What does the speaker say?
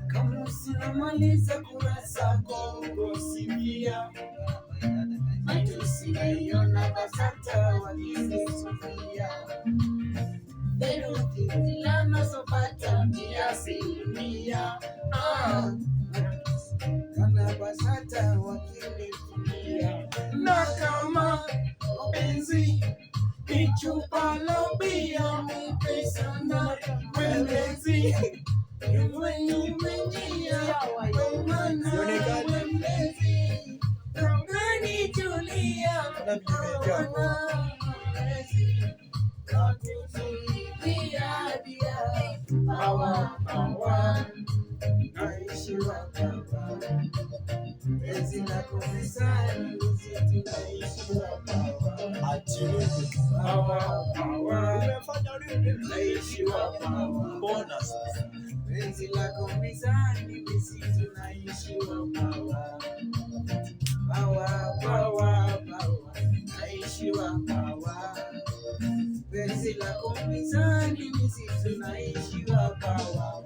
Kama usinamaliza kurasa Kongo sikia matusi naiona BASATA wakinitumia theluthi zile nazopata 100%. Kana BASATA wakinitumia na kama penzi ni chupa la bia nipe sana mwelezi penzi lako mizani misitu naishi pawa naishi pawa penzi lako mizani misitu naishi pawa